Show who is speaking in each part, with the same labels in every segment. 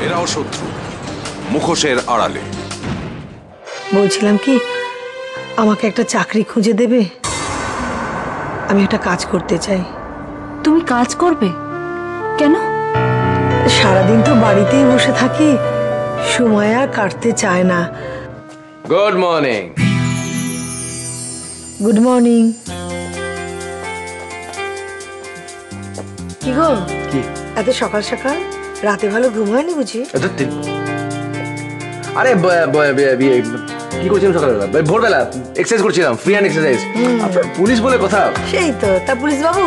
Speaker 1: এরাও শত্রু, মুখোশের আড়ালে।
Speaker 2: বলছিলাম কি, আমাকে একটা চাকরি খুঁজে দেবে? আমি একটা কাজ করতে চাই।
Speaker 3: তুমি কাজ করবে কেন?
Speaker 2: সারাদিন তো বাড়িতেই বসে থাকি, সময় আর কাটতে চায় না।
Speaker 4: Good morning.
Speaker 2: Good morning. কি গো,
Speaker 4: কি
Speaker 2: এত সকাল সকাল? রাতে ভালো ঘুম হয়নি বুঝি?
Speaker 4: আরে কি করছিলাম সকালবেলা? ভোরবেলা এক্সারসাইজ করছিলাম, ফ্রি হ্যান্ড এক্সারসাইজ। পুলিশ বলে কথা।
Speaker 2: সেই তো। তা পুলিশ বাবু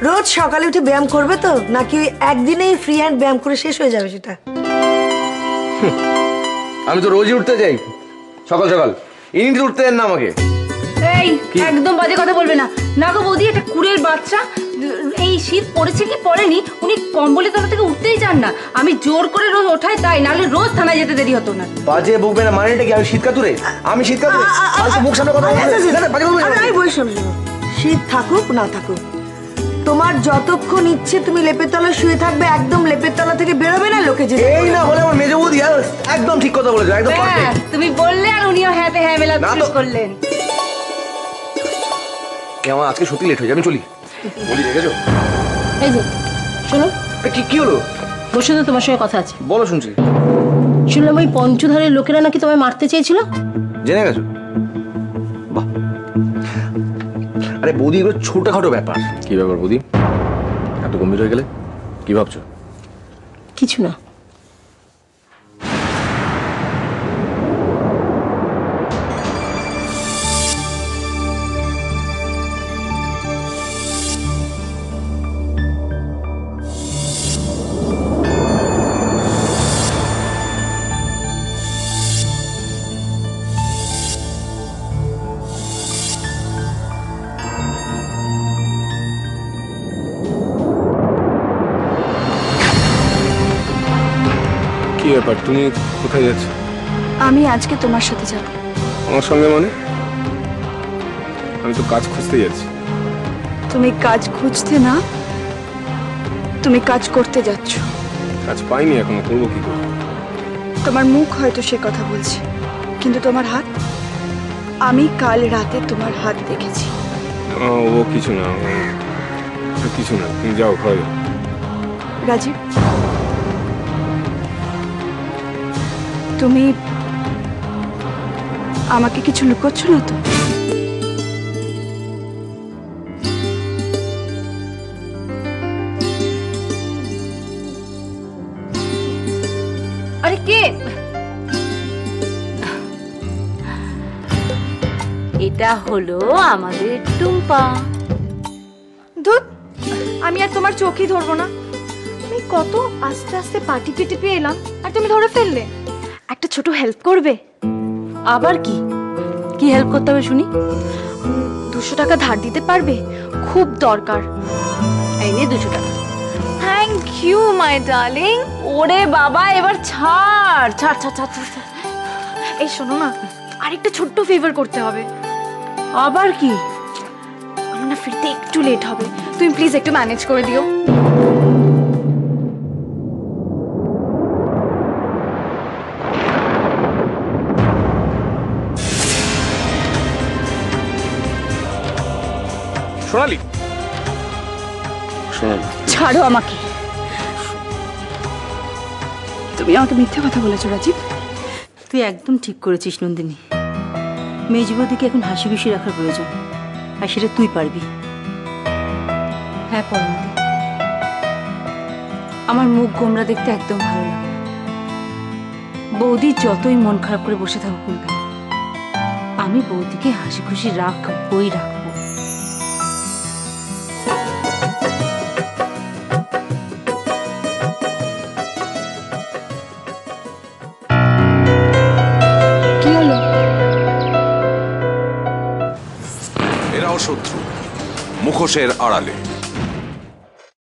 Speaker 2: রোজ সকালে উঠে ব্যায়াম করবে তো, নাকি ওই একদিনেই ফ্রি হ্যান্ড ব্যায়াম করে শেষ হয়ে যাবে সেটা?
Speaker 4: আমি তো রোজই উঠতে যাই সকাল সকাল, ইনি উঠতে দেন না আমাকে।
Speaker 3: এই একদম বাজে কথা বলবে না। না গো বৌদি, এটা কুড়ের বাচ্চা। এই শীত পড়েছে কি পড়েনি, উনি কম্বলের তলা থেকে উঠতেই চান না। আমি জোর করে রোজ ওঠাই, তাই নাহলে রোজ থানায় যেতে দেরি হতো না।
Speaker 4: বাজে বকবে না, মানেটা কি? আমি শীত কাতুরে? আমি শীত কাতুরে? মুখ সামনে কথা বলবে না, বাজে বকবে না।
Speaker 2: আমি বলি, শোনো, শীত থাকুক না থাকুক, তোমার যতক্ষণ ইচ্ছে তুমি লেপের তলায় শুয়ে থাকবে, একদম লেপের তলা থেকে বেরোবে না, লোকে যে
Speaker 4: এই না হলে আমার মেজো বৌদি একদম ঠিক কথা বলেছো, একদম পারফেক্ট।
Speaker 3: তুমি বললে আর উনিও হ্যাঁতে হ্যাঁ মেলা শুরু করলেন।
Speaker 4: আমার আজকে সত্যি লেট হয়ে যাবে, আমি চলি। বলি দেখেছো?
Speaker 3: এই যে শোনো,
Speaker 4: কি হলো?
Speaker 3: বসে তো, তোমার সঙ্গে কথা আছে।
Speaker 4: বলো, শুনছি।
Speaker 3: শুনলাম ওই পঞ্চধারের লোকেরা নাকি তোমায় মারতে চেয়েছিল।
Speaker 4: জেনে গেছো? বাহ। আরে বৌদি, এগুলো ছোটখাটো ব্যাপার। কি ব্যাপার বৌদি, এত গম্ভীর হয়ে গেলে? কি ভাবছো?
Speaker 3: কিছু না।
Speaker 5: কি ব্যাপার, তুমি কোথায় যাচ্ছ?
Speaker 6: আমি আজকে তোমার সাথে যাব।
Speaker 5: আমার সঙ্গে মানে? আমি তো কাজ খুঁজতে যাচ্ছি।
Speaker 6: তুমি কাজ খুঁজতে না, তুমি কাজ করতে যাচ্ছ।
Speaker 5: কাজ পাইনি এখনো, করবো কি করে?
Speaker 6: তোমার মুখ হয়তো সে কথা বলছে, কিন্তু তোমার হাত, আমি কাল রাতে তোমার হাত দেখেছি।
Speaker 5: ও কিছু না, কিছু না, তুমি যাও, ঘরে যাও।
Speaker 6: রাজীব, তুমি আমাকে কিছু লুকোচ্ছ না তো?
Speaker 3: আরে কে এটা? হলো আমাদের টুম্পা।
Speaker 6: ধুত, আমি আর তোমার চোখই ধরবো না। আমি কত আস্তে আস্তে পাটি টিপে এলাম, আর তুমি ধরে ফেললে। একটা ছোট হেল্প করবে?
Speaker 3: আবার কি? কি হেল্প করতে হবে শুনি?
Speaker 6: 200 টাকা ধার দিতে পারবে? খুব দরকার।
Speaker 3: এই নে 200 টাকা।
Speaker 6: Thank you my darling.
Speaker 3: ওরে বাবা, এবার ছাড় ছাড় ছাড় ছাড় ছাড়।
Speaker 6: এই শোনো না, আরেকটা ছোট্ট ফেভার করতে হবে।
Speaker 3: আবার কি?
Speaker 6: আমার না ফিরতে একটু লেট হবে, তুমি প্লিজ একটু ম্যানেজ করে দিও।
Speaker 5: সোনালি, সোনালি,
Speaker 6: ছাড়ো আমাকে। তুমি আমাকে মিথ্যে কথা বলেছো রাজীব।
Speaker 3: তুই একদম ঠিক করেছিস নন্দিনী। মেজবদিকে এখন হাসি খুশি রাখার প্রয়োজন, আর সেটা তুই পারবি। হ্যাঁ পরমতি, আমার মুখ গোমরা দেখতে একদম ভালো লাগে না। বৌদি যতই মন খারাপ করে বসে থাকুক না কেন, আমি বৌদিকে হাসি খুশি রাখবই রাখবো।
Speaker 6: কি হলো?
Speaker 1: এরাও শত্রু, মুখোশের আড়ালে।